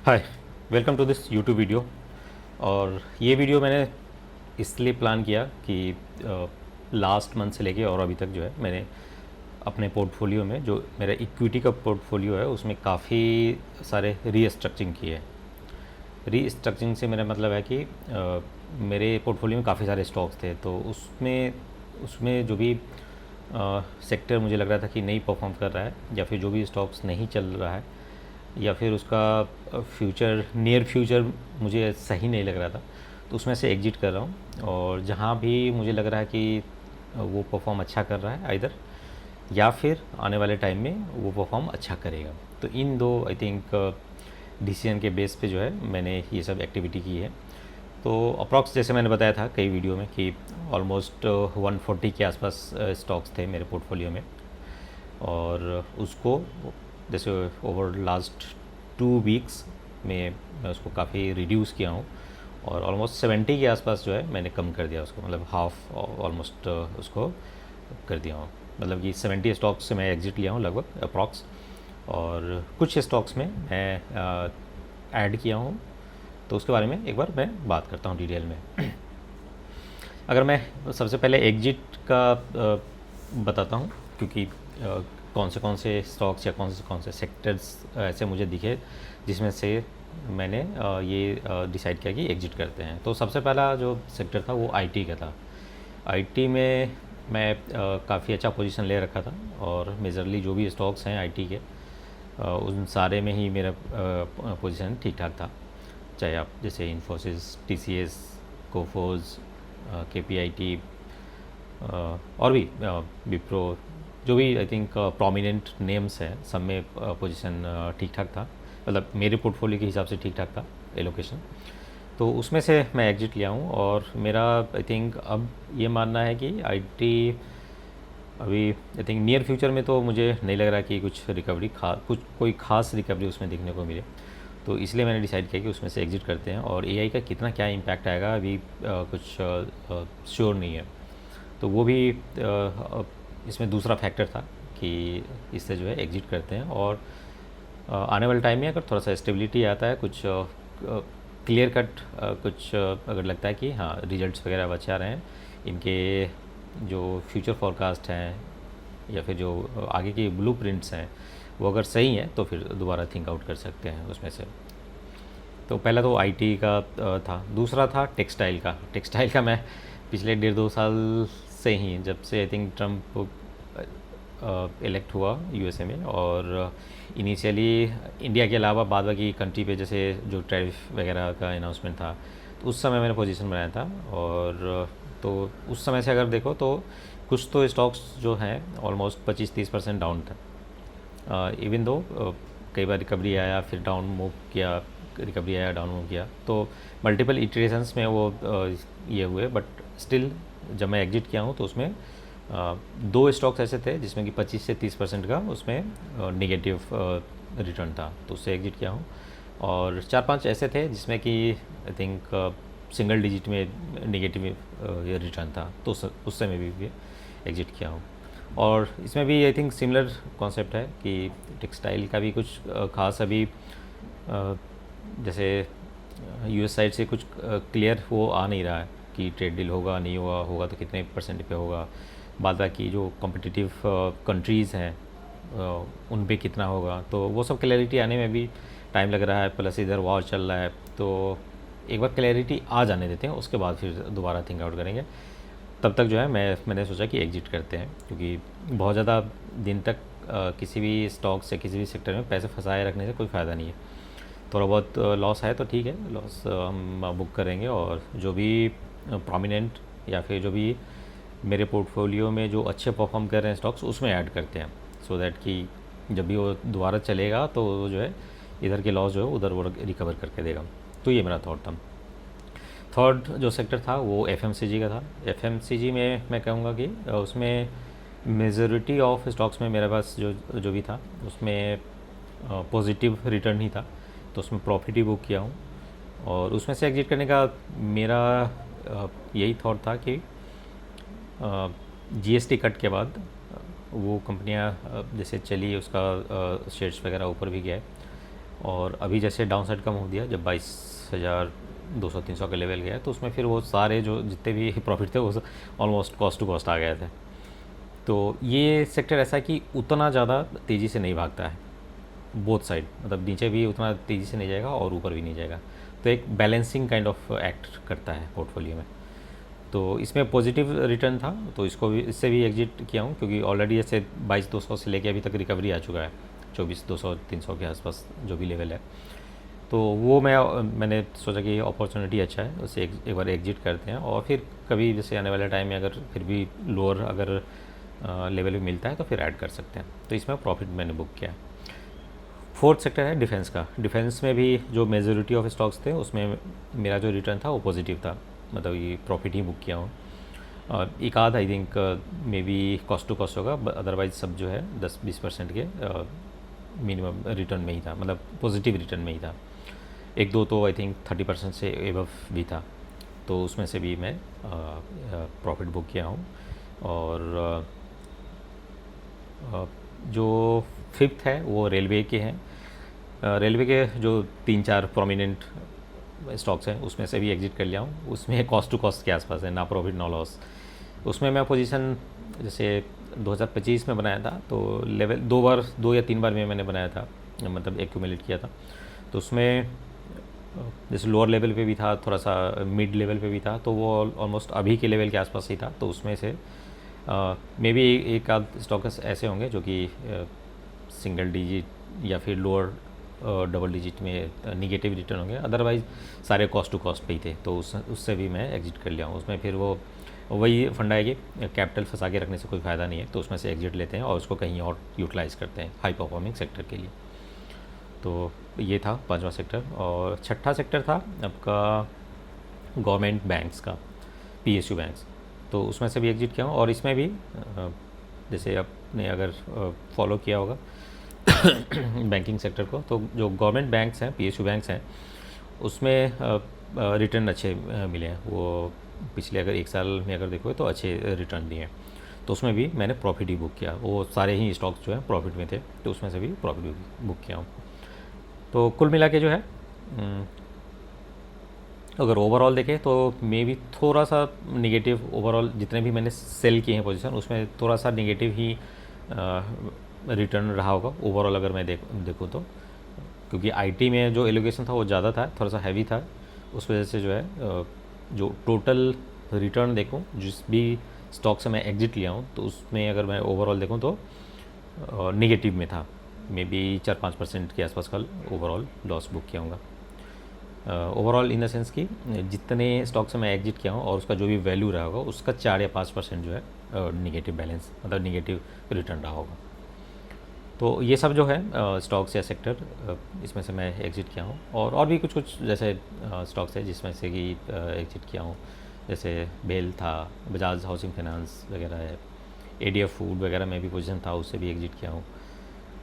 Hi, welcome to this YouTube video. और ये video मैंने इसलिए प्लान किया कि लास्ट मंथ से लेके और अभी तक जो है मैंने अपने पोर्टफोलियो में जो मेरा इक्विटी का पोर्टफोलियो है उसमें काफ़ी सारे रीस्ट्रक्चरिंग किए हैं। रीस्ट्रक्चरिंग से मेरा मतलब है कि मेरे पोर्टफोलियो में काफ़ी सारे स्टॉक्स थे, तो उसमें उसमें जो भी सेक्टर मुझे लग रहा था कि नहीं परफॉर्म कर रहा है, या फिर जो भी स्टॉक्स नहीं चल रहा है, या फिर उसका फ्यूचर नियर फ्यूचर मुझे सही नहीं लग रहा था, तो उसमें से एग्जिट कर रहा हूँ। और जहाँ भी मुझे लग रहा है कि वो परफॉर्म अच्छा कर रहा है आइदर, या फिर आने वाले टाइम में वो परफॉर्म अच्छा करेगा, तो इन दो आई थिंक डिसीजन के बेस पे जो है मैंने ये सब एक्टिविटी की है। तो अप्रॉक्स जैसे मैंने बताया था कई वीडियो में कि ऑलमोस्ट 140 के आसपास स्टॉक्स थे मेरे पोर्टफोलियो में। और उसको जैसे ओवर लास्ट 2 वीक्स में मैं उसको काफ़ी रिड्यूस किया हूँ, और ऑलमोस्ट 70 के आसपास जो है मैंने कम कर दिया उसको, मतलब हाफ ऑलमोस्ट उसको कर दिया हूँ। मतलब कि 70 स्टॉक्स से मैं एग्जिट लिया हूँ लगभग अप्रॉक्स, और कुछ स्टॉक्स में मैं ऐड किया हूँ। तो उसके बारे में एक बार मैं बात करता हूँ डिटेल में। अगर मैं सबसे पहले एग्जिट का बताता हूँ, क्योंकि कौन से स्टॉक्स या कौन से सेक्टर्स ऐसे मुझे दिखे जिसमें से मैंने ये डिसाइड किया कि एग्जिट करते हैं। तो सबसे पहला जो सेक्टर था वो आईटी का था। आईटी में मैं काफ़ी अच्छा पोजीशन ले रखा था, और मेजरली जो भी स्टॉक्स हैं आईटी के उन सारे में ही मेरा पोजीशन ठीक ठाक था। चाहे आप जैसे इन्फोसिस, टीसीएस, कोफोज, केपीआईटी, और भी विप्रो, जो भी आई थिंक प्रोमिनेंट नेम्स हैं, सब में पोजीशन ठीक ठाक था। मतलब मेरे पोर्टफोलियो के हिसाब से ठीक ठाक था एलोकेशन। तो उसमें से मैं एग्जिट लिया हूँ, और मेरा आई थिंक अब ये मानना है कि आईटी अभी आई थिंक नियर फ्यूचर में तो मुझे नहीं लग रहा कि कुछ रिकवरी कुछ कोई खास रिकवरी उसमें देखने को मिले। तो इसलिए मैंने डिसाइड किया कि उसमें से एग्जिट करते हैं। और एआई का कितना क्या इम्पैक्ट आएगा अभी कुछ श्योर नहीं है। तो वो भी इसमें दूसरा फैक्टर था कि इससे जो है एग्जिट करते हैं। और आने वाले टाइम में अगर थोड़ा सा स्टेबिलिटी आता है, कुछ क्लियर कट कुछ अगर लगता है कि हाँ रिजल्ट्स वगैरह अच्छे आ रहे हैं, इनके जो फ्यूचर फॉरकास्ट हैं या फिर जो आगे की ब्लू प्रिंट्स हैं वो अगर सही हैं, तो फिर दोबारा थिंक आउट कर सकते हैं उसमें से। तो पहला तो आईटी का था। दूसरा था टेक्सटाइल का। टेक्सटाइल का मैं पिछले 1.5-2 साल से ही, जब से आई थिंक ट्रम्प इलेक्ट हुआ यूएसए में, और इनिशियली इंडिया के अलावा बाद बाकी कंट्री पे जैसे जो टैरिफ वगैरह का अनाउंसमेंट था, तो उस समय मैंने पोजीशन बनाया था। और तो उस समय से अगर देखो तो कुछ तो स्टॉक्स जो हैं ऑलमोस्ट 25-30% डाउन था। इवन दो कई बार रिकवरी आया, फिर डाउन मूव किया, रिकवरी आया, डाउन मूव किया, तो मल्टीपल इटरेशंस में वो ये हुए। बट स्टिल जब मैं एग्जिट किया हूँ तो उसमें 2 स्टॉक्स ऐसे थे जिसमें कि 25 से 30% का उसमें नेगेटिव रिटर्न था, तो उससे एग्जिट किया हूँ। और 4-5 ऐसे थे जिसमें कि आई थिंक सिंगल डिजिट में नेगेटिव रिटर्न था, तो उस समय भी एग्जिट किया हूँ। और इसमें भी आई थिंक सिमिलर कॉन्सेप्ट है कि टेक्सटाइल का भी कुछ खास अभी जैसे यूएस साइड से कुछ क्लियर वो आ नहीं रहा है कि ट्रेड डील होगा नहीं होगा, होगा तो कितने परसेंट पे होगा। बाद बाकी जो कॉम्पिटिटिव कंट्रीज़ हैं उन पे कितना होगा, तो वो सब क्लैरिटी आने में भी टाइम लग रहा है। प्लस इधर वॉर चल रहा है, तो एक बार क्लैरिटी आ जाने देते हैं, उसके बाद फिर दोबारा थिंक आउट करेंगे। तब तक जो है मैंने सोचा कि एग्जिट करते हैं, क्योंकि बहुत ज़्यादा दिन तक किसी भी स्टॉक्स या किसी भी सेक्टर में पैसे फंसाए रखने से कोई फ़ायदा नहीं है। थोड़ा बहुत लॉस है तो ठीक है, लॉस हम बुक करेंगे, और जो भी प्रोमिनेंट या फिर जो भी मेरे पोर्टफोलियो में जो अच्छे परफॉर्म कर रहे हैं स्टॉक्स उसमें ऐड करते हैं, सो दैट कि जब भी वो दोबारा चलेगा तो वो जो है इधर के लॉस जो है उधर वो रिकवर करके देगा। तो ये मेरा थॉट था। थर्ड जो सेक्टर था वो एफएमसीजी का था। एफएमसीजी में मैं कहूँगा कि उसमें मेजॉरिटी ऑफ स्टॉक्स में मेरे पास जो जो भी था उसमें पॉजिटिव रिटर्न ही था, तो उसमें प्रॉफिट ही बुक किया हूँ। और उसमें से एग्जिट करने का मेरा यही थॉट था कि जीएसटी कट के बाद वो कंपनियां जैसे चली, उसका शेयर्स वगैरह ऊपर भी गया है, और अभी जैसे डाउन साइड कम हो दिया, जब 22,200-300 के लेवल गया, तो उसमें फिर वो सारे जो जितने भी प्रॉफिट थे वो ऑलमोस्ट कॉस्ट टू कॉस्ट आ गए थे। तो ये सेक्टर ऐसा है कि उतना ज़्यादा तेज़ी से नहीं भागता है, बोथ साइड, मतलब नीचे भी उतना तेज़ी से नहीं जाएगा और ऊपर भी नहीं जाएगा। तो एक बैलेंसिंग काइंड ऑफ एक्ट करता है पोर्टफोलियो में। तो इसमें पॉजिटिव रिटर्न था, तो इसको भी, इससे भी एग्जिट किया हूँ, क्योंकि ऑलरेडी ऐसे 22,200 से लेके अभी तक रिकवरी आ चुका है, 24,200-300 के आसपास जो भी लेवल है। तो वो मैंने सोचा कि अपॉर्चुनिटी अच्छा है, उसे एक बार एग्जिट करते हैं, और फिर कभी जैसे आने वाले टाइम में अगर फिर भी लोअर अगर लेवल भी मिलता है तो फिर ऐड कर सकते हैं। तो इसमें प्रॉफिट मैंने बुक किया है। फोर्थ सेक्टर है डिफेंस का। डिफेंस में भी जो मेजोरिटी ऑफ स्टॉक्स थे उसमें मेरा जो रिटर्न था वो पॉजिटिव था, मतलब ये प्रॉफिट ही बुक किया हूँ। और एक आध I think may be cost to cost होगा, अदरवाइज सब जो है 10-20% के मिनिमम रिटर्न में ही था, मतलब पॉजिटिव रिटर्न में ही था। एक दो तो आई थिंक 30% से एबव भी था, तो उसमें से भी मैं प्रॉफिट बुक किया हूँ। और जो फिफ्थ है वो रेलवे के हैं। रेलवे के जो 3-4 प्रोमिनेंट स्टॉक्स हैं उसमें से भी एग्जिट कर लिया हूँ। उसमें कॉस्ट टू कॉस्ट के आसपास है, ना प्रॉफिट ना लॉस। उसमें मैं पोजीशन जैसे 2025 में बनाया था, तो लेवल 2 या 3 बार में मैंने बनाया था, मतलब एक्यूमुलेट किया था। तो उसमें जैसे लोअर लेवल पे भी था, थोड़ा सा मिड लेवल पे भी था, तो वो ऑलमोस्ट अभी के लेवल के आसपास ही था। तो उसमें से मे बी एक आध स्टॉक्स ऐसे होंगे जो कि सिंगल डिजिट या फिर लोअर डबल डिजिट में निगेटिव रिटर्न होंगे, अदरवाइज सारे कॉस्ट टू कॉस्ट पे ही थे, तो उससे भी मैं एग्जिट कर लिया हूँ। उसमें फिर वो वही फंडा है कि कैपिटल फंसा के रखने से कोई फ़ायदा नहीं है, तो उसमें से एग्जिट लेते हैं और उसको कहीं और यूटिलाइज़ करते हैं हाई परफॉर्मिंग सेक्टर के लिए। तो ये था पांचवा सेक्टर। और छठा सेक्टर था आपका गवर्नमेंट बैंक्स का, पीएसयू बैंक्स। तो उसमें से भी एग्जिट किया हूँ। और इसमें भी जैसे आपने अगर फॉलो किया होगा बैंकिंग सेक्टर को, तो जो गवर्नमेंट बैंक्स हैं, पीएसयू बैंक्स हैं, उसमें रिटर्न अच्छे मिले हैं। वो पिछले अगर 1 साल में अगर देखो तो अच्छे रिटर्न दिए हैं। तो उसमें भी मैंने प्रॉफिट ही बुक किया। वो सारे ही स्टॉक्स जो हैं प्रॉफिट में थे, तो उसमें से भी प्रॉफिट बुक किया हूँ। तो कुल मिला के जो है अगर ओवरऑल देखें तो मे भी थोड़ा सा निगेटिव, ओवरऑल जितने भी मैंने सेल किए हैं पोजीशन उसमें थोड़ा सा निगेटिव ही रिटर्न रहा होगा ओवरऑल, अगर मैं देखूँ तो। क्योंकि आईटी में जो एलोकेशन था वो ज़्यादा था, थोड़ा सा हैवी था, उस वजह से जो है जो टोटल रिटर्न देखूँ जिस भी स्टॉक से मैं एग्जिट लिया हूँ, तो उसमें अगर मैं ओवरऑल देखूँ तो निगेटिव में था। मे बी 4-5% के आसपास का ओवरऑल लॉस बुक किया होगा। ओवरऑल इन द सेंस कि जितने स्टॉक से मैं एग्जिट किया हूँ और उसका जो भी वैल्यू रहा होगा उसका 4 या 5% जो है निगेटिव बैलेंस, मतलब निगेटिव रिटर्न रहा होगा। तो ये सब जो है स्टॉक्स या सेक्टर, इसमें से मैं एग्जिट किया हूँ। और भी कुछ कुछ जैसे स्टॉक्स है जिसमें से कि एग्जिट किया हूँ, जैसे बेल था, बजाज हाउसिंग फाइनेंस वगैरह है, एडीएफ फूड वगैरह में भी पोजीशन था, उससे भी एग्जिट किया हूँ।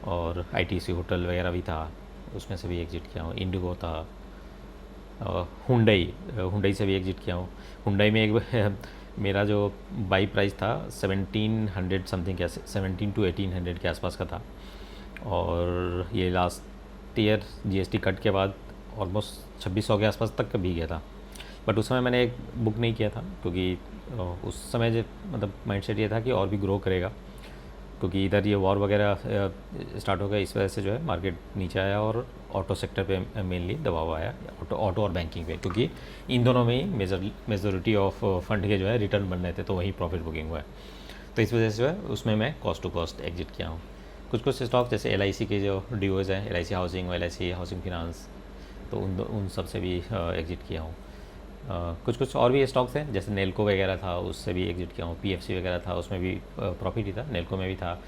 और आईटीसी होटल वगैरह भी था, उसमें से भी एग्जिट किया हूँ। इंडिगो था, हुंडई से भी एग्जिट किया हूँ। हुंडई में एक मेरा जो बाई प्राइस था 1700 समथिंग के, 1700 to 1800 के आसपास का था। और ये लास्ट ईयर जीएसटी कट के बाद ऑलमोस्ट 2600 के आसपास तक का भी गया था। बट उस समय मैंने एक बुक नहीं किया था, क्योंकि उस समय जो मतलब माइंडसेट ये था कि और भी ग्रो करेगा, क्योंकि इधर ये वॉर वगैरह स्टार्ट हो गया, इस वजह से जो है मार्केट नीचे आया और ऑटो सेक्टर पे मेनली दबाव आया, ऑटो और बैंकिंग पे, क्योंकि इन दोनों में ही मेजोरिटी ऑफ फंड के जो है रिटर्न बन रहे थे, तो वहीं प्रॉफिट बुकिंग हुआ है। तो इस वजह से जो है उसमें मैं कॉस्ट टू कॉस्ट एग्जिट किया हूँ। कुछ कुछ स्टॉक जैसे एलआईसी के जो डीओज हैं, एलआईसी हाउसिंग और एलआईसी हाउसिंग फिनांस, तो उन सब से भी एग्जिट किया हूँ। कुछ कुछ और भी स्टॉक्स हैं जैसे नेल्को वगैरह था, उससे भी एग्जिट किया हूँ। पीएफसी वगैरह था, उसमें भी प्रॉफिट ही था, नेल्को में भी था।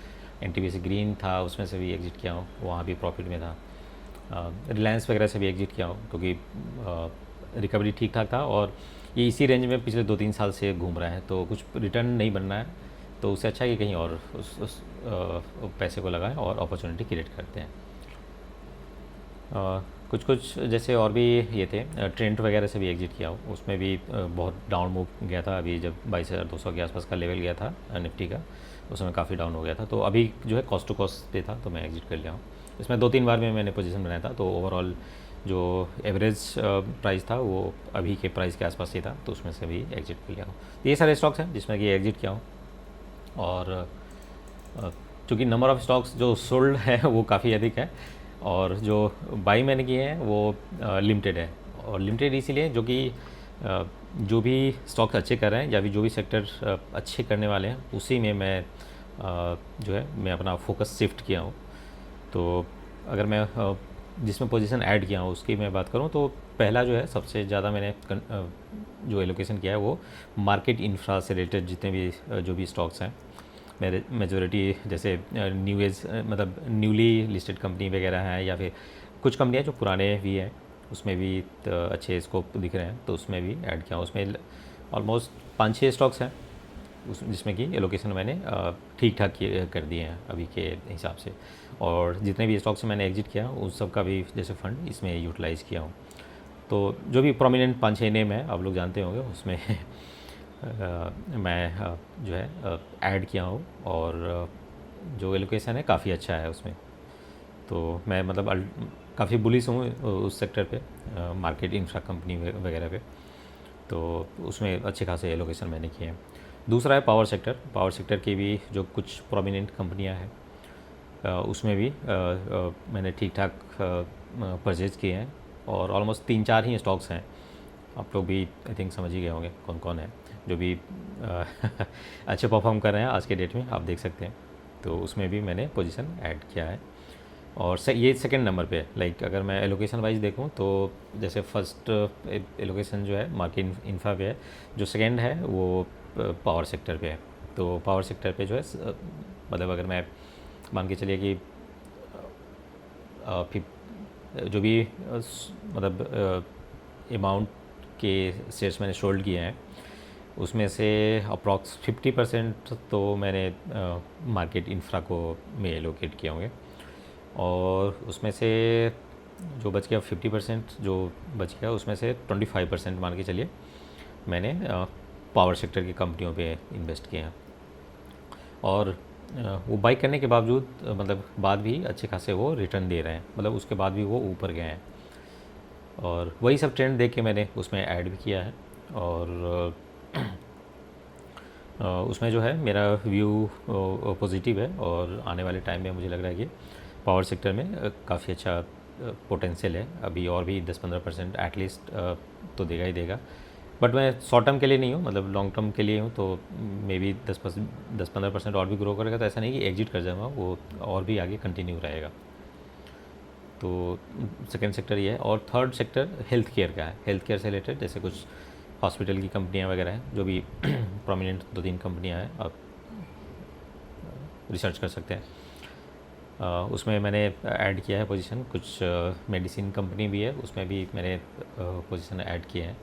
एनटीपीसी ग्रीन था, उसमें से भी एग्जिट किया हूँ, वहाँ भी प्रॉफिट में था। रिलायंस वगैरह से भी एग्जिट किया हूँ, क्योंकि रिकवरी ठीक ठाक था और ये इसी रेंज में पिछले 2-3 साल से घूम रहा है, तो कुछ रिटर्न नहीं बन रहा है, तो उससे अच्छा है कि कहीं और उस पैसे को लगाएं और अपॉर्चुनिटी क्रिएट करते हैं। कुछ कुछ जैसे और भी ये थे, ट्रेंड वगैरह से भी एग्जिट किया हूँ, उसमें भी बहुत डाउन मूव गया था। अभी जब 22,200 के आसपास का लेवल गया था निफ्टी का, उस समय काफ़ी डाउन हो गया था, तो अभी जो है कॉस्ट टू कॉस्ट पे था, तो मैं एग्जिट कर लिया हूँ। इसमें 2-3 बार में मैंने पोजीशन बनाया था, तो ओवरऑल जो एवरेज प्राइस था वो अभी के प्राइस के आसपास ही था, तो उसमें से भी एग्जिट कर लिया हूँ। तो ये सारे स्टॉक्स हैं जिसमें कि एग्जिट किया हूँ। और चूँकि नंबर ऑफ़ स्टॉक्स जो सोल्ड है वो काफ़ी अधिक है, और जो बाई मैंने किए हैं वो लिमिटेड है। और लिमिटेड इसीलिए जो कि जो भी स्टॉक्स अच्छे कर रहे हैं या भी जो भी सेक्टर अच्छे करने वाले हैं उसी में मैं जो है मैं अपना फोकस शिफ्ट किया हूँ। तो अगर मैं जिसमें पोजीशन ऐड किया हूँ उसकी मैं बात करूँ, तो पहला जो है सबसे ज़्यादा मैंने जो एलोकेशन किया है वो मार्केट इंफ्रा से रिलेटेड जितने भी जो भी स्टॉक्स हैं, मेरे मेजोरिटी जैसे न्यू एज मतलब न्यूली लिस्टेड कंपनी वगैरह हैं, या फिर कुछ कंपनियाँ जो पुराने भी हैं उसमें भी अच्छे स्कोप दिख रहे हैं, तो उसमें भी ऐड किया हूँ। उसमें ऑलमोस्ट 5-6 स्टॉक्स हैं उस जिसमें कि एलोकेशन मैंने ठीक ठाक कर दिए हैं अभी के हिसाब से। और जितने भी स्टॉक से मैंने एग्जिट किया उस सब का भी जैसे फ़ंड इसमें यूटिलाइज़ किया हूँ। तो जो भी प्रोमिनेंट 5-6 नेम है आप लोग जानते होंगे उसमें मैं जो है ऐड किया हूँ, और जो एलोकेशन है काफ़ी अच्छा है उसमें। तो मैं मतलब काफ़ी बुलिश हूँ उस सेक्टर पे, मार्केट इंफ्रा कंपनी वगैरह पे, तो उसमें अच्छे खासे एलोकेशन मैंने किए हैं। दूसरा है पावर सेक्टर। पावर सेक्टर की भी जो कुछ प्रोमिनेंट कंपनियां हैं उसमें भी मैंने ठीक ठाक परचेज़ किए हैं, और ऑलमोस्ट 3-4 ही स्टॉक्स हैं। आप लोग भी आई थिंक समझ ही गए होंगे कौन कौन है जो भी अच्छे परफॉर्म कर रहे हैं आज के डेट में, आप देख सकते हैं। तो उसमें भी मैंने पोजीशन ऐड किया है, और ये सेकंड नंबर पे लाइक अगर मैं एलोकेशन वाइज देखूं तो जैसे फर्स्ट एलोकेशन जो है मार्केट इंफ्रा पे है, जो सेकंड है वो पावर सेक्टर पे है। तो पावर सेक्टर पे जो है मतलब अगर मैं मान के चलिए कि जो भी मतलब अमाउंट के शेयर्स मैंने शोल्ड किए हैं उसमें से अप्रॉक्स 50% तो मैंने मार्केट इंफ्रा को में एलोकेट किए होंगे, और उसमें से जो बच गया 50% जो बच गया उसमें से 25% मान के चलिए मैंने पावर सेक्टर की कंपनियों पे इन्वेस्ट किए हैं। और वो बाई करने के बावजूद मतलब बाद भी अच्छे खासे वो रिटर्न दे रहे हैं, मतलब उसके बाद भी वो ऊपर गए हैं, और वही सब ट्रेंड देख के मैंने उसमें ऐड भी किया है। और उसमें जो है मेरा व्यू पॉजिटिव है, और आने वाले टाइम में मुझे लग रहा है कि पावर सेक्टर में काफ़ी अच्छा पोटेंशियल है। अभी और भी 10-15% एटलीस्ट तो देगा ही देगा, बट मैं शॉर्ट टर्म के लिए नहीं हूँ, मतलब लॉन्ग टर्म के लिए हूँ। तो मे बी 10-15% और भी ग्रो करेगा, तो ऐसा नहीं कि एग्जिट कर जाऊँगा, वो और भी आगे कंटिन्यू रहेगा। तो सेकेंड सेक्टर ये है। और थर्ड सेक्टर हेल्थ केयर का है। हेल्थ केयर से रिलेटेड जैसे कुछ हॉस्पिटल की कंपनियां वगैरह हैं, जो भी प्रोमिनेंट 2-3 कंपनियां हैं, आप रिसर्च कर सकते हैं। उसमें मैंने ऐड किया है पोजीशन। कुछ मेडिसिन कंपनी भी है उसमें भी मैंने पोजीशन ऐड किए हैं।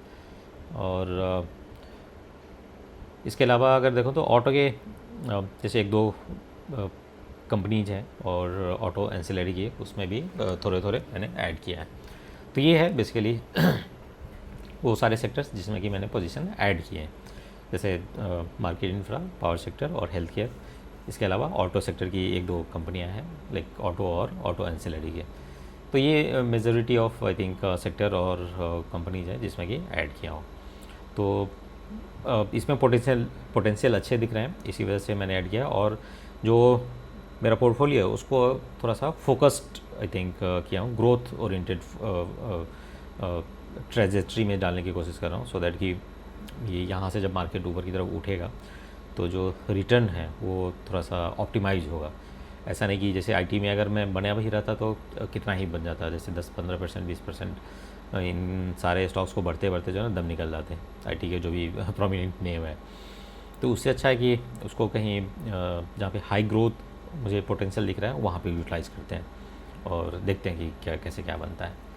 और इसके अलावा अगर देखो तो ऑटो के जैसे 1-2 कंपनीज हैं, और ऑटो एंसिलरी की उसमें भी थोड़े थोड़े मैंने ऐड किया है। तो ये है बेसिकली वो सारे सेक्टर्स जिसमें कि मैंने पोजीशन ऐड किए हैं, जैसे मार्केट इंफ्रा, पावर सेक्टर और हेल्थ केयर। इसके अलावा ऑटो सेक्टर की 1-2 कंपनियां हैं लाइक ऑटो और ऑटो एंसिलरी के। तो ये majority of I think sector और कंपनीज हैं जिसमें कि ऐड किया हूँ। तो इसमें पोटेंशियल अच्छे दिख रहे हैं, इसी वजह से मैंने ऐड किया। और जो मेरा पोर्टफोलियो है उसको थोड़ा सा फोकस्ड आई थिंक किया हूँ, ग्रोथ ओरिएंटेड ट्रेजेक्ट्री में डालने की कोशिश कर रहा हूँ, सो दैट कि ये यहाँ से जब मार्केट ऊपर की तरफ उठेगा तो जो रिटर्न है वो थोड़ा सा ऑप्टिमाइज होगा। ऐसा नहीं कि जैसे आईटी में अगर मैं बना भी रहता तो कितना ही बन जाता, जैसे 10-15%, 20% इन सारे स्टॉक्स को बढ़ते बढ़ते जो है ना दम निकल जाते हैं आईटी के जो भी प्रोमिनेंट नेम है। तो उससे अच्छा है कि उसको कहीं जहाँ पे हाई ग्रोथ मुझे पोटेंशियल दिख रहा है वहाँ पे यूटिलाइज़ करते हैं, और देखते हैं कि क्या कैसे क्या बनता है।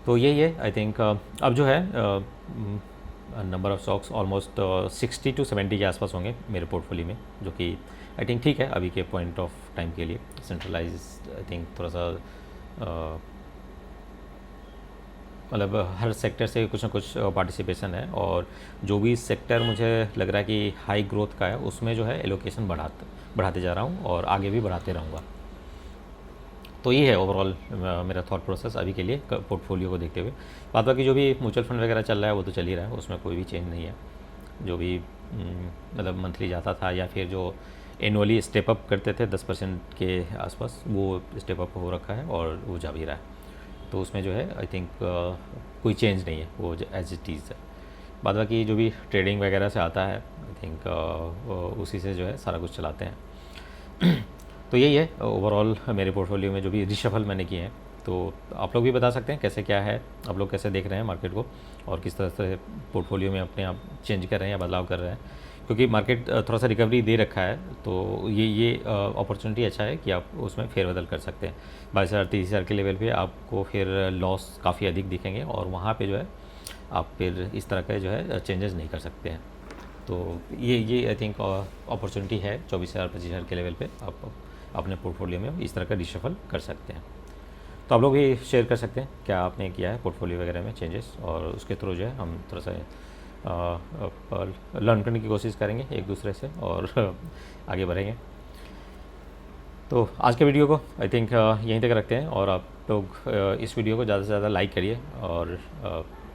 तो यही है आई थिंक। अब जो है नंबर ऑफ़ स्टॉक्स ऑलमोस्ट 60-70 के आसपास होंगे मेरे पोर्टफोलियो में, जो कि आई थिंक ठीक है अभी के पॉइंट ऑफ टाइम के लिए। सेंट्रलाइज आई थिंक थोड़ा सा मतलब हर सेक्टर से कुछ ना कुछ पार्टिसिपेशन है, और जो भी सेक्टर मुझे लग रहा है कि हाई ग्रोथ का है उसमें जो है एलोकेशन बढ़ाते जा रहा हूँ, और आगे भी बढ़ाते रहूँगा। तो ये है ओवरऑल मेरा थॉट प्रोसेस अभी के लिए पोर्टफोलियो को देखते हुए। बाद बाकी जो भी म्यूचुअल फंड वगैरह चल रहा है वो तो चल ही रहा है, उसमें कोई भी चेंज नहीं है। जो भी मतलब मंथली जाता था या फिर जो एनुअली स्टेप अप करते थे 10% के आसपास, वो स्टेप अप हो रखा है और वो जा भी रहा है। तो उसमें जो है आई थिंक कोई चेंज नहीं है, वो एज इट इज़ है। बाद बाकी जो भी ट्रेडिंग वगैरह से आता है आई थिंक उसी से जो है सारा कुछ चलाते हैं। तो यही है ओवरऑल मेरे पोर्टफोलियो में जो भी रिशफल मैंने किए हैं। तो आप लोग भी बता सकते हैं कैसे क्या है, आप लोग कैसे देख रहे हैं मार्केट को और किस तरह से पोर्टफोलियो में अपने आप चेंज कर रहे हैं या बदलाव कर रहे हैं। क्योंकि मार्केट थोड़ा सा रिकवरी दे रखा है, तो ये अपॉर्चुनिटी अच्छा है कि आप उसमें फेरबदल कर सकते हैं। 22,000 30,000 के लेवल पे आपको फिर लॉस काफ़ी अधिक दिखेंगे और वहाँ पे जो है आप फिर इस तरह के जो है चेंजेस नहीं कर सकते हैं। तो ये आई थिंक अपॉर्चुनिटी है 24,000 25,000 के लेवल पे आप अपने पोर्टफोलियो में इस तरह का रिशफल कर सकते हैं। तो आप लोग भी शेयर कर सकते हैं क्या आपने किया है पोर्टफोलियो वगैरह में चेंजेस, और उसके थ्रू जो है हम थोड़ा सा लर्न करने की कोशिश करेंगे एक दूसरे से और आगे बढ़ेंगे। तो आज के वीडियो को आई थिंक यहीं तक रखते हैं, और आप लोग इस वीडियो को ज़्यादा से ज़्यादा लाइक करिए और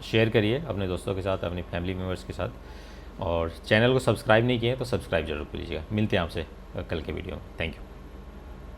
शेयर करिए अपने दोस्तों के साथ, अपनी फैमिली मेम्बर्स के साथ, और चैनल को सब्सक्राइब नहीं किए तो सब्सक्राइब जरूर कीजिएगा। मिलते हैं आपसे कल के वीडियो में। Thank you.